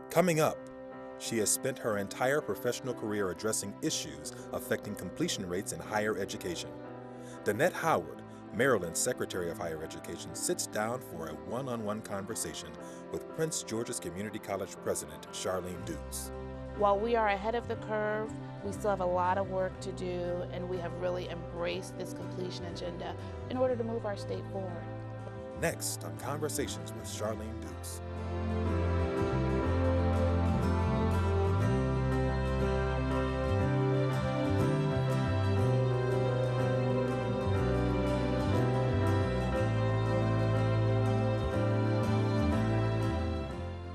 Coming up, she has spent her entire professional career addressing issues affecting completion rates in higher education. Dannette Howard, Maryland's Secretary of Higher Education, sits down for a one-on-one conversation with Prince George's Community College President Charlene Dukes. While we are ahead of the curve, we still have a lot of work to do, and we have really embraced this completion agenda in order to move our state forward. Next on Conversations with Charlene Dukes.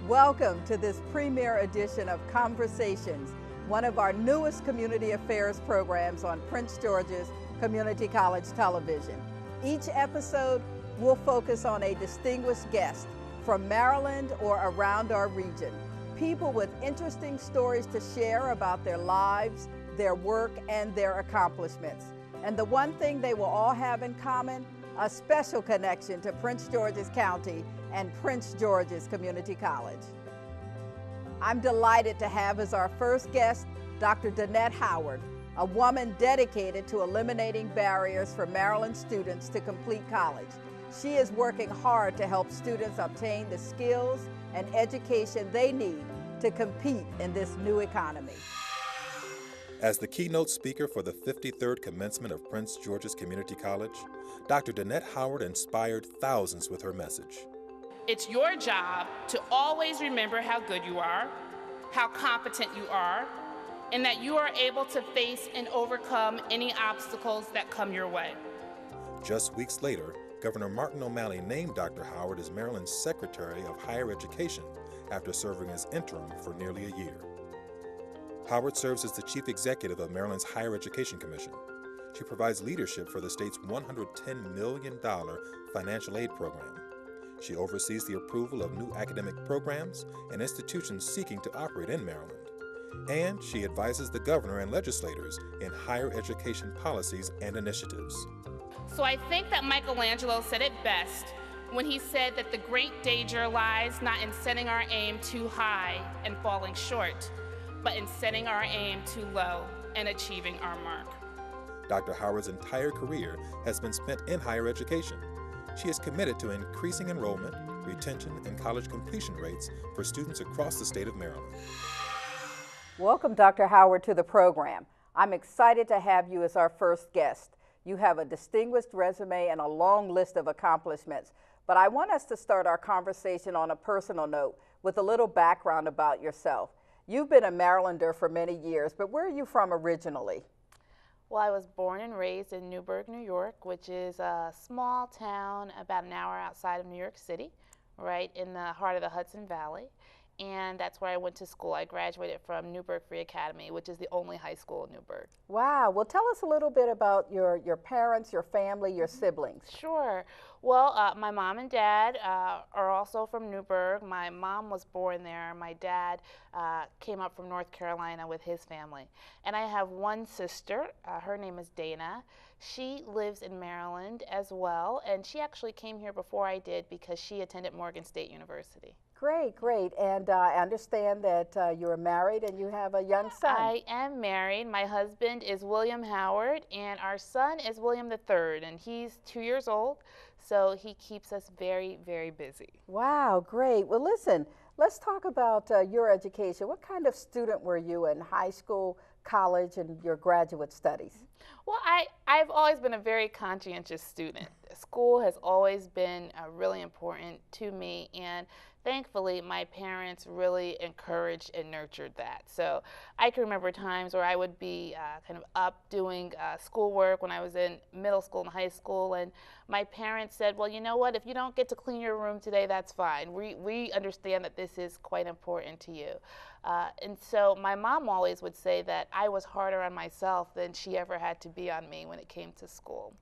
Welcome to this premiere edition of Conversations, one of our newest community affairs programs on Prince George's Community College Television. Each episode will focus on a distinguished guest from Maryland or around our region, people with interesting stories to share about their lives, their work, and their accomplishments. And the one thing they will all have in common, a special connection to Prince George's County and Prince George's Community College. I'm delighted to have as our first guest Dr. Danette Howard, a woman dedicated to eliminating barriers for Maryland students to complete college. She is working hard to help students obtain the skills and education they need to compete in this new economy. As the keynote speaker for the 53rd commencement of Prince George's Community College, Dr. Danette Howard inspired thousands with her message. It's your job to always remember how good you are, how competent you are, and that you are able to face and overcome any obstacles that come your way. Just weeks later, Governor Martin O'Malley named Dr. Howard as Maryland's Secretary of Higher Education after serving as interim for nearly a year. Howard serves as the Chief Executive of Maryland's Higher Education Commission. She provides leadership for the state's $110 million financial aid program. She oversees the approval of new academic programs and institutions seeking to operate in Maryland. And she advises the governor and legislators in higher education policies and initiatives. So I think that Michelangelo said it best when he said that the great danger lies not in setting our aim too high and falling short, but in setting our aim too low and achieving our mark. Dr. Howard's entire career has been spent in higher education. She is committed to increasing enrollment, retention, and college completion rates for students across the state of Maryland. Welcome, Dr. Howard, to the program. I'm excited to have you as our first guest. You have a distinguished resume and a long list of accomplishments, but I want us to start our conversation on a personal note with a little background about yourself. You've been a Marylander for many years, but where are you from originally? Well, I was born and raised in Newburgh, New York, which is a small town about an hour outside of New York City, right in the heart of the Hudson Valley. And that's where I went to school. I graduated from Newburgh Free Academy, which is the only high school in Newburgh. Wow. Well, tell us a little bit about your parents, your family, your siblings. Sure. Well, my mom and dad are also from Newburgh. My mom was born there. My dad came up from North Carolina with his family. And I have one sister. Her name is Dana. She lives in Maryland as well, and she actually came here before I did because she attended Morgan State University. Great, great. And I understand that you're married and you have a young son. I am married. My husband is William Howard, and our son is William III, and he's 2 years old, so he keeps us very, very busy. Wow, great. Well, listen, let's talk about your education. What kind of student were you in high school, college, and your graduate studies? Well, I've always been a very conscientious student. School has always been really important to me, and thankfully, my parents really encouraged and nurtured that. So I can remember times where I would be kind of up doing schoolwork when I was in middle school and high school, and my parents said, well, you know what, if you don't get to clean your room today, that's fine. We understand that this is quite important to you. And so my mom always would say that I was harder on myself than she ever had to be on me when it came to school.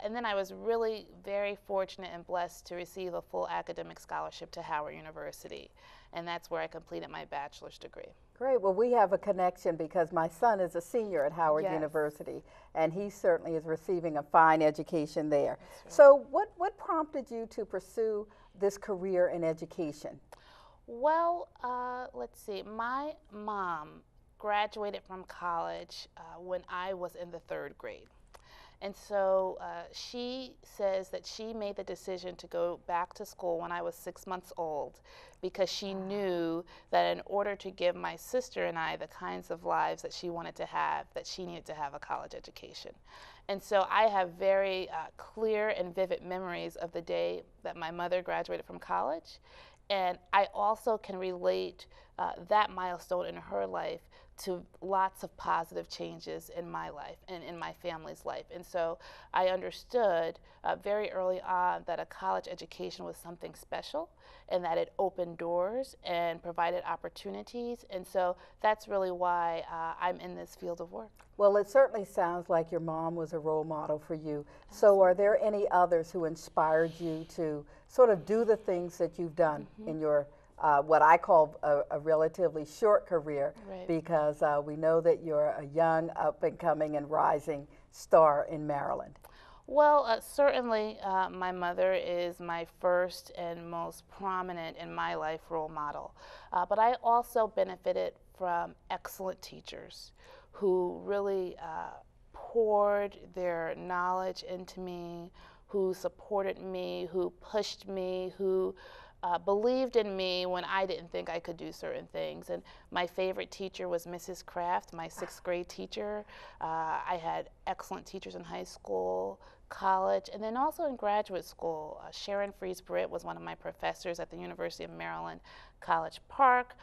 And then I was really very fortunate and blessed to receive a full academic scholarship to Howard University. And that's where I completed my bachelor's degree. Great. Well, we have a connection because my son is a senior at Howard University, and he certainly is receiving a fine education there. Right. So what prompted you to pursue this career in education? Well, let's see. My mom graduated from college when I was in the 3rd grade. And so she says that she made the decision to go back to school when I was 6 months old because she knew that in order to give my sister and I the kinds of lives that she wanted to have, that she needed to have a college education. And so I have very clear and vivid memories of the day that my mother graduated from college. And I also can relate that milestone in her life to lots of positive changes in my life and in my family's life. And so I understood very early on that a college education was something special and that it opened doors and provided opportunities. And so that's really why I'm in this field of work. Well, it certainly sounds like your mom was a role model for you. So are there any others who inspired you to sort of do the things that you've done in your what I call a relatively short career, because we know that you're a young, up-and-coming and rising star in Maryland? Well, certainly my mother is my first and most prominent in my life role model. But I also benefited from excellent teachers who really poured their knowledge into me, who supported me, who pushed me, who believed in me when I didn't think I could do certain things. And my favorite teacher was Mrs. Kraft, my 6th grade teacher. I had excellent teachers in high school, college, and then also in graduate school. Sharon Fries-Britt was one of my professors at the University of Maryland, College Park.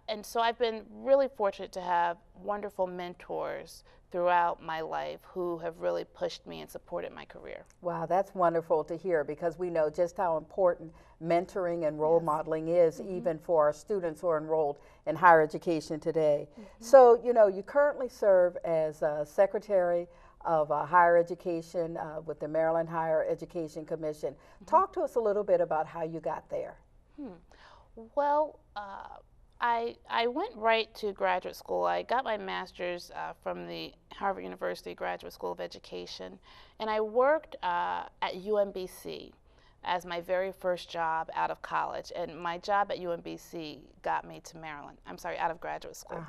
And so I've been really fortunate to have wonderful mentors throughout my life who have really pushed me and supported my career. Wow, that's wonderful to hear, because we know just how important mentoring and role modeling is, even for our students who are enrolled in higher education today. So, you know, you currently serve as Secretary of Higher Education with the Maryland Higher Education Commission. Talk to us a little bit about how you got there. Well, I went right to graduate school. I got my master's from the Harvard University Graduate School of Education, and I worked at UMBC as my very first job out of college. And my job at UMBC got me to Maryland. I'm sorry, out of graduate school.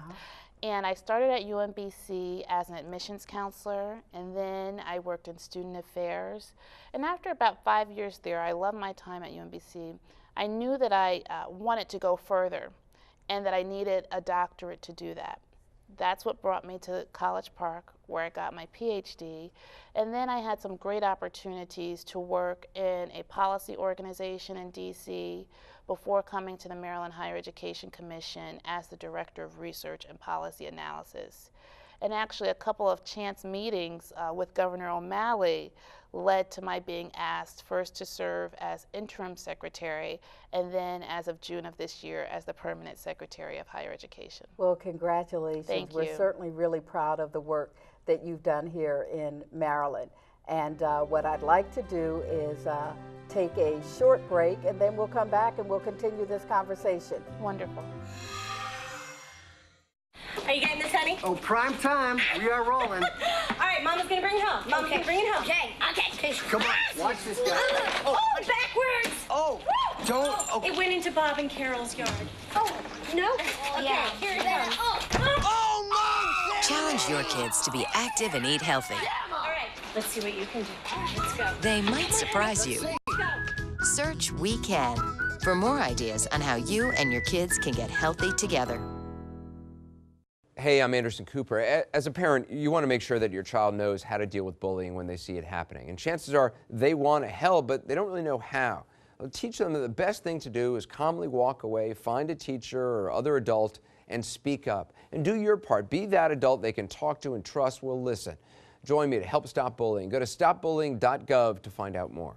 And I started at UMBC as an admissions counselor, and then I worked in student affairs. And after about 5 years there, I loved my time at UMBC. I knew that I wanted to go further and that I needed a doctorate to do that. That's what brought me to College Park, where I got my PhD. And then I had some great opportunities to work in a policy organization in DC before coming to the Maryland Higher Education Commission as the Director of Research and Policy Analysis. And actually a couple of chance meetings with Governor O'Malley led to my being asked first to serve as interim secretary, and then as of June of this year as the permanent secretary of higher education. Well, congratulations. Thank you. We're certainly really proud of the work that you've done here in Maryland. And what I'd like to do is take a short break, and then we'll come back and we'll continue this conversation. Wonderful. Are you getting this, honey? Oh, prime time. We are rolling. All right, Mama's gonna bring it home. Mama's gonna bring it home. Okay. Come on, watch this guy. Oh, backwards. Oh, don't. Okay. It went into Bob and Carol's yard. Oh, no? Okay, here it comes. Oh, Mom! Challenge your kids to be active and eat healthy. All right, let's see what you can do. Let's go. They might surprise you. Search We Can for more ideas on how you and your kids can get healthy together. Hey, I'm Anderson Cooper. As a parent, you want to make sure that your child knows how to deal with bullying when they see it happening. And chances are they want to help, but they don't really know how. I'll teach them that the best thing to do is calmly walk away, find a teacher or other adult, and speak up. And do your part. Be that adult they can talk to and trust will listen. Join me to help stop bullying. Go to stopbullying.gov to find out more.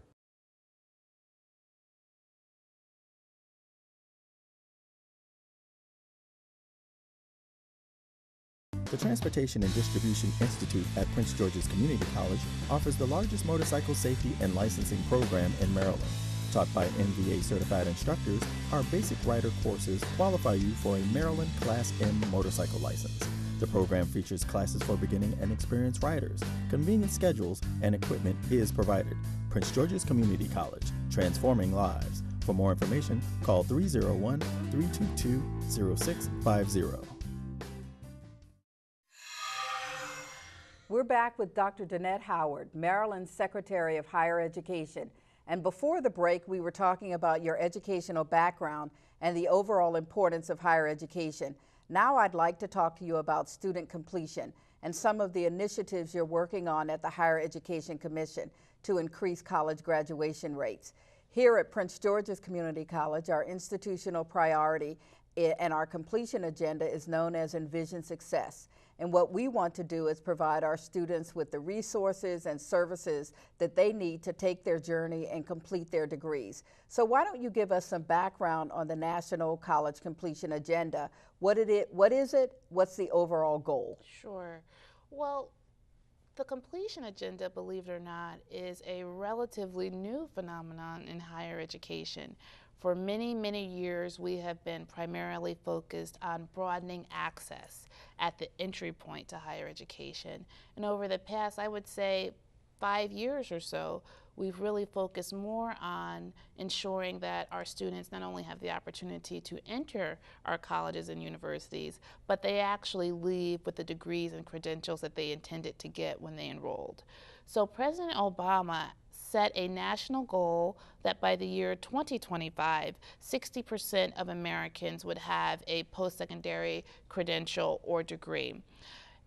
The Transportation and Distribution Institute at Prince George's Community College offers the largest motorcycle safety and licensing program in Maryland. Taught by NVA certified instructors, our basic rider courses qualify you for a Maryland Class M motorcycle license. The program features classes for beginning and experienced riders. Convenient schedules and equipment is provided. Prince George's Community College, transforming lives. For more information, call 301-322-0650. We're back with Dr. Dannette Howard, Maryland's Secretary of Higher Education. And before the break, we were talking about your educational background and the overall importance of higher education. Now I'd like to talk to you about student completion and some of the initiatives you're working on at the Higher Education Commission to increase college graduation rates. Here at Prince George's Community College, our institutional priority and our completion agenda is known as Envision Success. And what we want to do is provide our students with the resources and services that they need to take their journey and complete their degrees. So why don't you give us some background on the National College Completion Agenda? What is it? What's the overall goal? Sure. Well, the completion agenda, believe it or not, is a relatively new phenomenon in higher education. For many, many years, we have been primarily focused on broadening access at the entry point to higher education. And over the past, I would say, 5 years or so, we've really focused more on ensuring that our students not only have the opportunity to enter our colleges and universities, but they actually leave with the degrees and credentials that they intended to get when they enrolled. So President Obama set a national goal that by the year 2025, 60% of Americans would have a post-secondary credential or degree.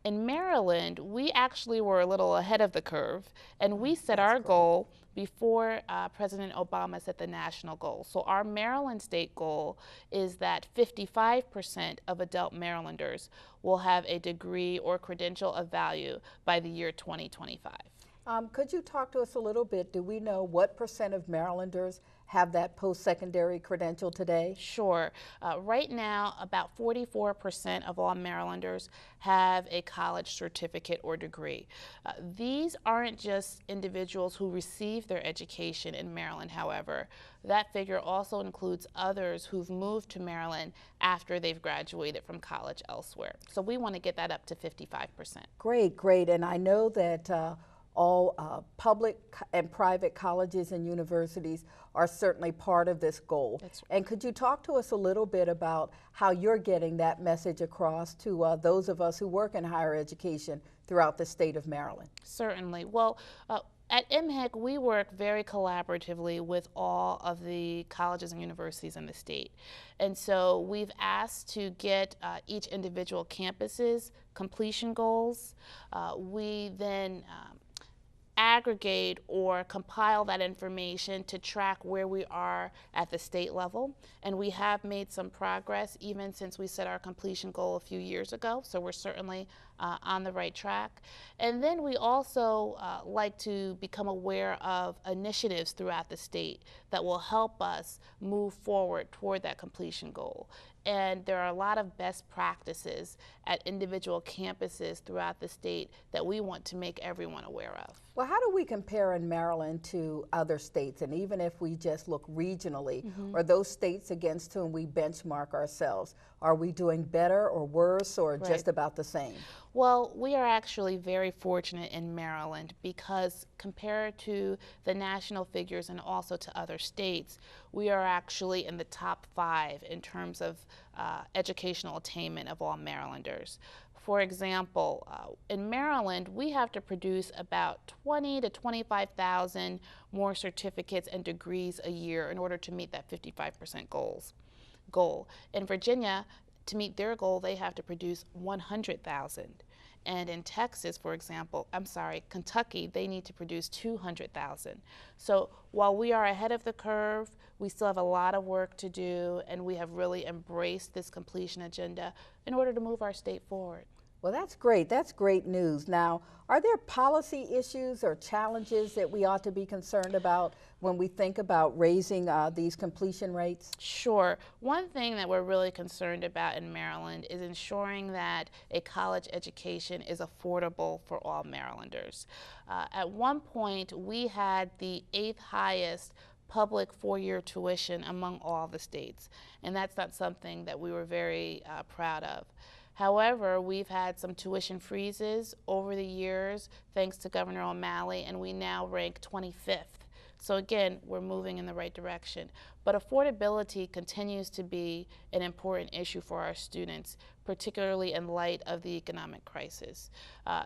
In Maryland, we actually were a little ahead of the curve, and we set our goal before President Obama set the national goal. So our Maryland state goal is that 55% of adult Marylanders will have a degree or credential of value by the year 2025. Could you talk to us a little bit? Do we know what % of Marylanders have that post-secondary credential today? Sure. Right now, about 44% of all Marylanders have a college certificate or degree. These aren't just individuals who receive their education in Maryland, however. That figure also includes others who've moved to Maryland after they've graduated from college elsewhere. So we want to get that up to 55%. Great, great. And I know that all public and private colleges and universities are certainly part of this goal. That's right. And could you talk to us a little bit about how you're getting that message across to those of us who work in higher education throughout the state of Maryland? Certainly. Well, at MHEC, we work very collaboratively with all of the colleges and universities in the state. And so we've asked to get each individual campus's completion goals. We then aggregate or compile that information to track where we are at the state level. And we have made some progress even since we set our completion goal a few years ago. So we're certainly on the right track. And then we also like to become aware of initiatives throughout the state that will help us move forward toward that completion goal. And there are a lot of best practices at individual campuses throughout the state that we want to make everyone aware of. Well, how do we compare in Maryland to other states? And even if we just look regionally, or those states against whom we benchmark ourselves, are we doing better or worse or just about the same? Well, we are actually very fortunate in Maryland because compared to the national figures and also to other states, we are actually in the top 5 in terms of educational attainment of all Marylanders. For example, in Maryland, we have to produce about 20 to 25,000 more certificates and degrees a year in order to meet that 55% goal. In Virginia, to meet their goal, they have to produce 100,000. And in Texas, for example, Kentucky, they need to produce 200,000. So while we are ahead of the curve, we still have a lot of work to do, and we have really embraced this completion agenda in order to move our state forward. Well, that's great. That's great news. Now, are there policy issues or challenges that we ought to be concerned about when we think about raising these completion rates? Sure. One thing that we're really concerned about in Maryland is ensuring that a college education is affordable for all Marylanders. At one point, we had the 8th highest public 4-year tuition among all the states, and that's not something that we were very proud of. However, we've had some tuition freezes over the years thanks to Governor O'Malley, and we now rank 25th. So again, we're moving in the right direction. But affordability continues to be an important issue for our students, particularly in light of the economic crisis.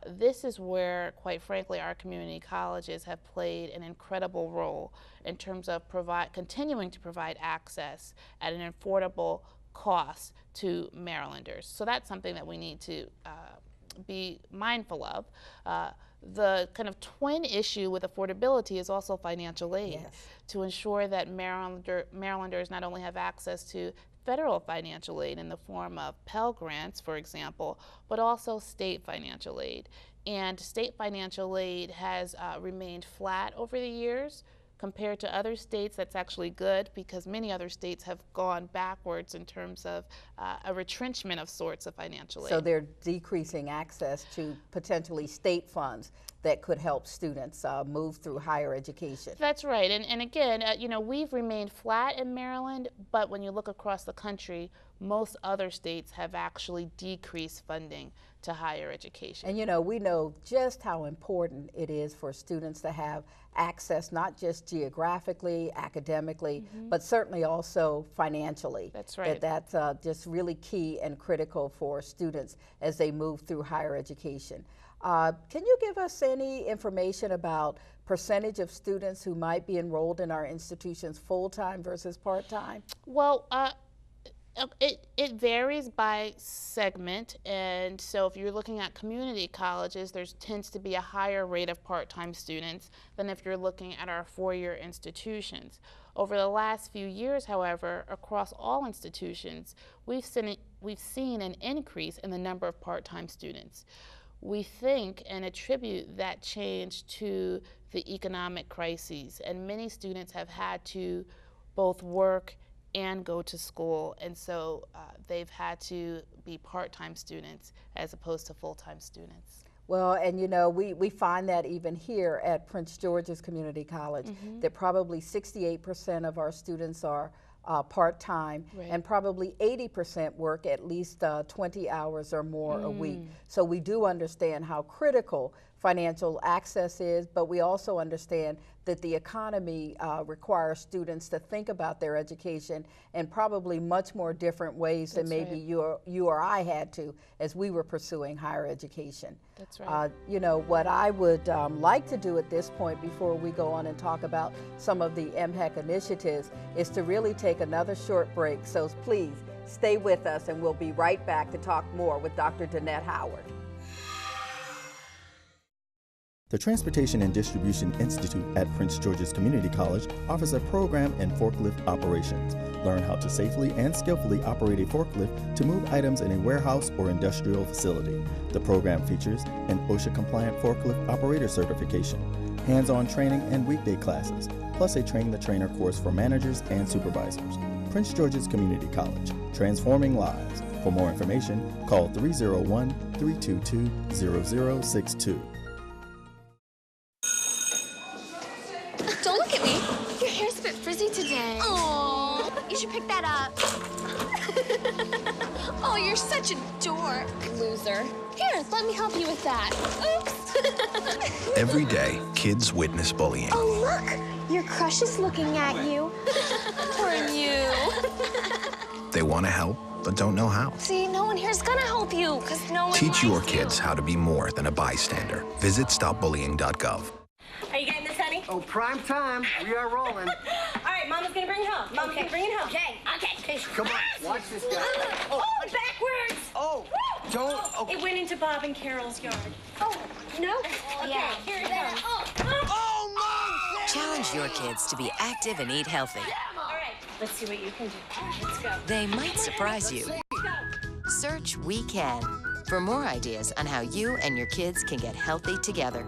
This is where, quite frankly, our community colleges have played an incredible role in terms of continuing to provide access at an affordable cost to Marylanders. So that's something that we need to be mindful of. The kind of twin issue with affordability is also financial aid, yes, to ensure that Marylanders not only have access to federal financial aid in the form of Pell Grants, for example, but also state financial aid. And state financial aid has remained flat over the years. Compared to other states, that's actually good, because many other states have gone backwards in terms of a retrenchment of sorts of financial aid. So they're decreasing access to potentially state funds that could help students move through higher education. That's right, and again, you know, we've remained flat in Maryland, but when you look across the country, most other states have actually decreased funding to higher education. And you know, we know just how important it is for students to have access, not just geographically, academically, but certainly also financially. That's right. That's just really key and critical for students as they move through higher education. Can you give us any information about percentage of students who might be enrolled in our institutions full-time versus part-time? Well, it varies by segment, and so if you're looking at community colleges, there tends to be a higher rate of part-time students than if you're looking at our four-year institutions. Over the last few years, however, across all institutions, we've seen an increase in the number of part-time students. We think and attribute that change to the economic crises, and many students have had to both work and go to school, and so they've had to be part-time students as opposed to full-time students. Well, and you know, we find that even here at Prince George's Community College, that probably 68% of our students are part-time, Right. and probably 80% work at least 20 hours or more a week. So we do understand how critical financial access is, but we also understand that the economy requires students to think about their education in probably much more different ways than maybe you or I had to as we were pursuing higher education. That's right. You know, what I would like to do at this point before we go on and talk about some of the MHEC initiatives is to really take another short break. So please stay with us, and we'll be right back to talk more with Dr. Dannette Howard. The Transportation and Distribution Institute at Prince George's Community College offers a program in forklift operations. Learn how to safely and skillfully operate a forklift to move items in a warehouse or industrial facility. The program features an OSHA-compliant forklift operator certification, hands-on training and weekday classes, plus a Train the Trainer course for managers and supervisors. Prince George's Community College, transforming lives. For more information, call 301-322-0062. Don't look at me. Your hair's a bit frizzy today. Oh, you should pick that up. Oh, you're such a dork. Loser. Here, let me help you with that. Oops. Every day, kids witness bullying. Oh, look. Your crush is looking at you. Poor you. They want to help, but don't know how. See, no one here's gonna help you, because no one Teach your likes you. kids how to be more than a bystander. Visit stopbullying.gov. Are you getting this, honey? Oh, prime time. We are rolling. All right, Mama's gonna bring it home. Mama's gonna bring it home. Okay. Come on, watch this guy. Oh, backwards! Oh, don't. Oh. It went into Bob and Carol's yard. Oh, no? Okay, Yeah. here it comes. Oh, Mom! Challenge your kids to be active and eat healthy. All right, let's see what you can do. Let's go. They might surprise you. Let's go. Search We Can for more ideas on how you and your kids can get healthy together.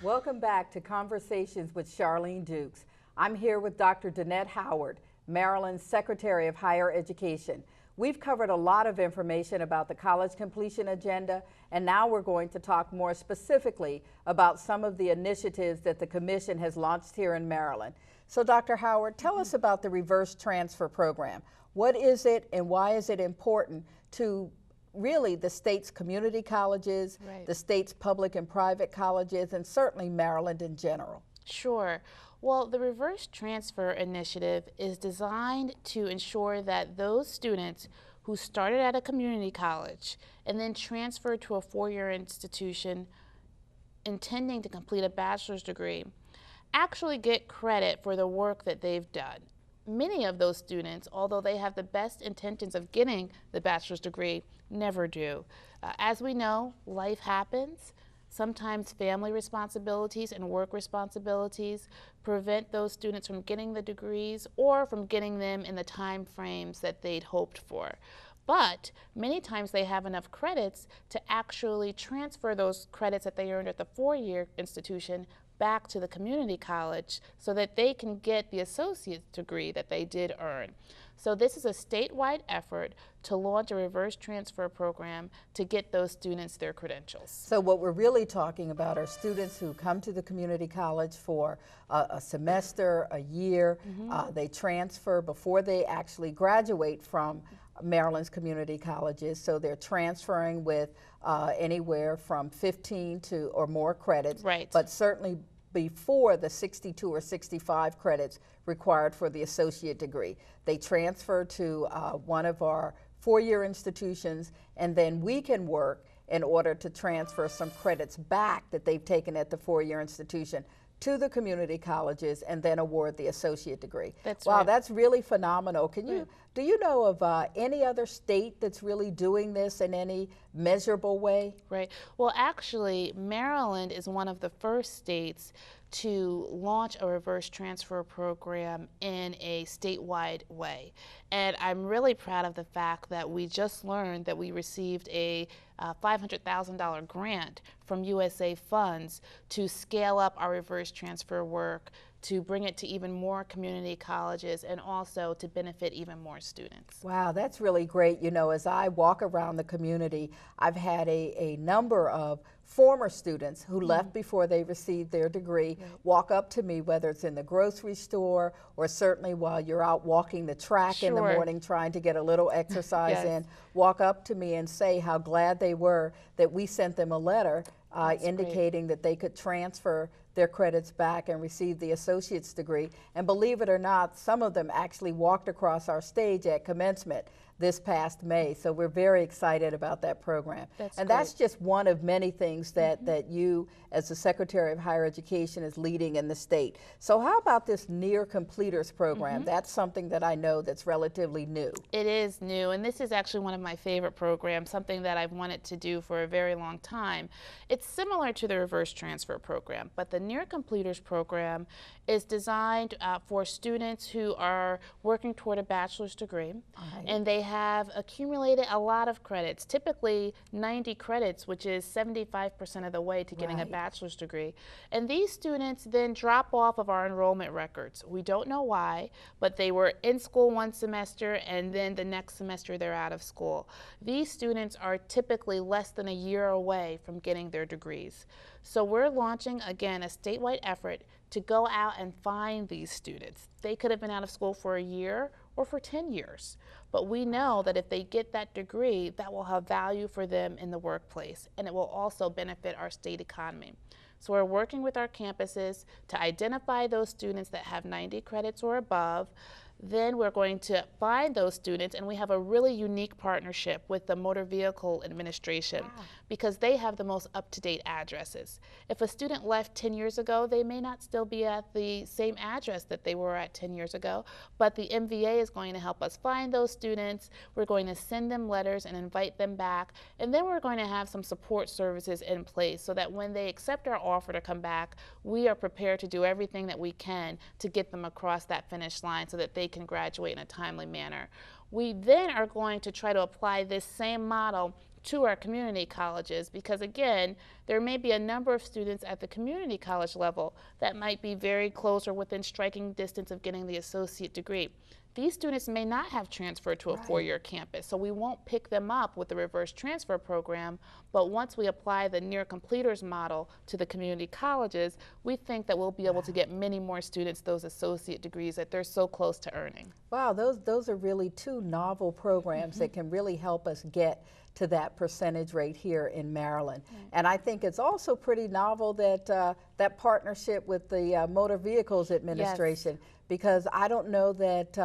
Welcome back to Conversations with Charlene Dukes. I'm here with Dr. Dannette Howard, Maryland's Secretary of Higher Education. We've covered a lot of information about the college completion agenda, and now we're going to talk more specifically about some of the initiatives that the Commission has launched here in Maryland. So Dr. Howard, tell us about the reverse transfer program. What is it, and why is it important to really the state's community colleges, Right. the state's public and private colleges, and certainly Maryland in general? Sure. Well, the Reverse Transfer Initiative is designed to ensure that those students who started at a community college and then transferred to a four-year institution intending to complete a bachelor's degree actually get credit for the work that they've done. Many of those students, although they have the best intentions of getting the bachelor's degree, never do. As we know, life happens. Sometimes family responsibilities and work responsibilities prevent those students from getting the degrees or from getting them in the time frames that they'd hoped for. But many times they have enough credits to actually transfer those credits that they earned at the four-year institution back to the community college so that they can get the associate's degree that they did earn. So this is a statewide effort to launch a reverse transfer program to get those students their credentials. So what we're really talking about are students who come to the community college for a semester, a year. They transfer before they actually graduate from Maryland's community colleges. So they're transferring with anywhere from 15 to or more credits, Right. but certainly before the 62 or 65 credits required for the associate degree. They transfer to one of our four-year institutions, and then we can work in order to transfer some credits back that they've taken at the four-year institution to the community colleges and then award the associate degree. That's wow, right. that's really phenomenal. Can you, do you know of any other state that's really doing this in any measurable way? Right. Well, actually, Maryland is one of the first states to launch a reverse transfer program in a statewide way. And I'm really proud of the fact that we just learned that we received a $500,000 grant from USA funds to scale up our reverse transfer work, to bring it to even more community colleges, and also to benefit even more students. Wow, that's really great. You know, as I walk around the community, I've had a number of former students who left before they received their degree walk up to me, whether it's in the grocery store or certainly while you're out walking the track in the morning trying to get a little exercise in, walk up to me and say how glad they were that we sent them a letter indicating that they could transfer their credits back and receive the associate's degree. And believe it or not, some of them actually walked across our stage at commencement this past May. So we're very excited about that program. That's just one of many things that, that you, as the Secretary of Higher Education, is leading in the state. So how about this near completers program? That's something that I know that's relatively new. It is new, and this is actually one of my favorite programs, something that I've wanted to do for a very long time. It's similar to the reverse transfer program, but the near completers program is designed for students who are working toward a bachelor's degree, and they have accumulated a lot of credits, typically 90 credits, which is 75% of the way to getting a bachelor's degree. And these students then drop off of our enrollment records. We don't know why, but they were in school one semester and then the next semester they're out of school. These students are typically less than a year away from getting their degrees. So we're launching, again, a statewide effort to go out and find these students. They could have been out of school for a year or for 10 years. But we know that if they get that degree, that will have value for them in the workplace, and it will also benefit our state economy. So we're working with our campuses to identify those students that have 90 credits or above. Then we're going to find those students, and we have a really unique partnership with the Motor Vehicle Administration because they have the most up-to-date addresses. If a student left 10 years ago, they may not still be at the same address that they were at 10 years ago, but the MVA is going to help us find those students. We're going to send them letters and invite them back, and then we're going to have some support services in place so that when they accept our offer to come back, we are prepared to do everything that we can to get them across that finish line so that they can graduate in a timely manner. We then are going to try to apply this same model to our community colleges because, again, there may be a number of students at the community college level that might be very close or within striking distance of getting the associate degree. these students may not have transferred to a four-year campus, so we won't pick them up with the reverse transfer program, but once we apply the near completers model to the community colleges, we think that we'll be able to get many more students those associate degrees that they're so close to earning. Wow, those are really two novel programs that can really help us get to that percentage rate here in Maryland. And I think it's also pretty novel that that partnership with the Motor Vehicles Administration, because I don't know that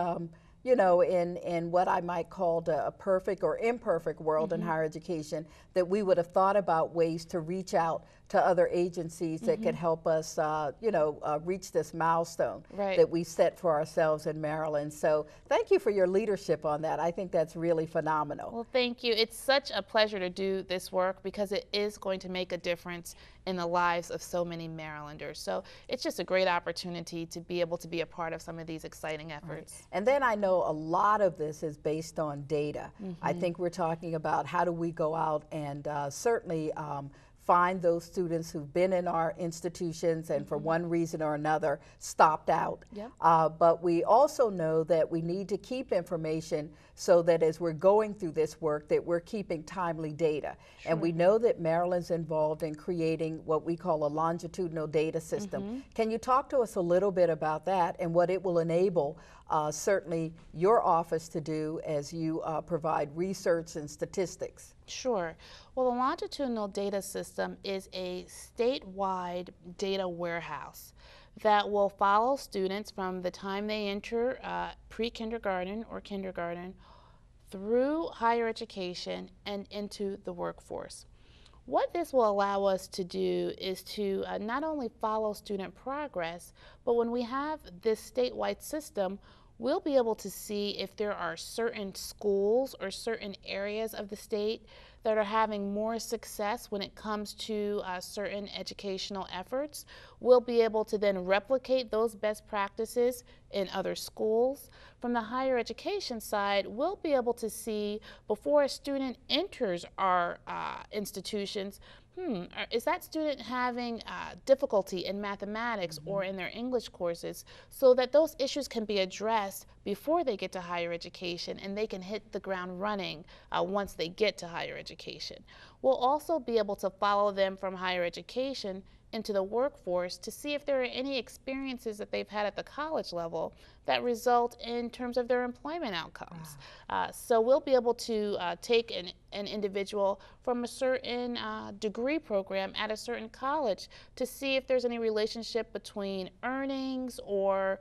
you know, in what I might call a perfect or imperfect world in higher education, that we would have thought about ways to reach out to other agencies that could help us, you know, reach this milestone that we set for ourselves in Maryland. So thank you for your leadership on that. I think that's really phenomenal. Well, thank you. It's such a pleasure to do this work because it is going to make a difference in the lives of so many Marylanders. So it's just a great opportunity to be able to be a part of some of these exciting efforts. And then I know a lot of this is based on data. I think we're talking about how do we go out and certainly find those students who've been in our institutions and for one reason or another stopped out. But we also know that we need to keep information so that as we're going through this work that we're keeping timely data. And we know that Maryland's involved in creating what we call a longitudinal data system. Can you talk to us a little bit about that and what it will enable certainly your office to do as you provide research and statistics? Sure. Well, the longitudinal data system is a statewide data warehouse that will follow students from the time they enter pre-kindergarten or kindergarten through higher education and into the workforce. What this will allow us to do is to not only follow student progress, but when we have this statewide system, we'll be able to see if there are certain schools or certain areas of the state that are having more success when it comes to certain educational efforts. We'll be able to then replicate those best practices in other schools. From the higher education side, we'll be able to see before a student enters our institutions, is that student having difficulty in mathematics or in their English courses, so that those issues can be addressed before they get to higher education and they can hit the ground running once they get to higher education. We'll also be able to follow them from higher education into the workforce to see if there are any experiences that they've had at the college level that result in terms of their employment outcomes. So we'll be able to take an individual from a certain degree program at a certain college to see if there's any relationship between earnings or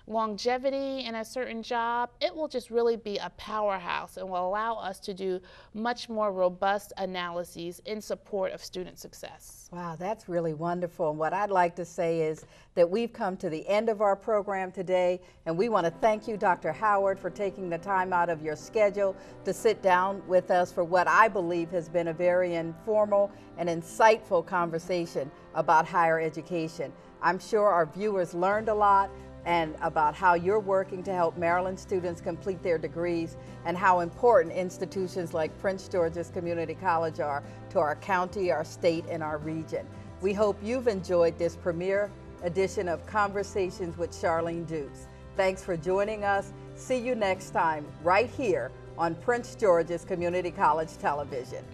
longevity in a certain job. It will just really be a powerhouse and will allow us to do much more robust analyses in support of student success. Wow, that's really wonderful. And what I'd like to say is that we've come to the end of our program today, and we want to thank you, Dr. Howard, for taking the time out of your schedule to sit down with us for what I believe has been a very informal and insightful conversation about higher education. I'm sure our viewers learned a lot and about how you're working to help Maryland students complete their degrees and how important institutions like Prince George's Community College are to our county, our state, and our region. We hope you've enjoyed this premiere edition of Conversations with Charlene Dukes. Thanks for joining us. See you next time right here on Prince George's Community College Television.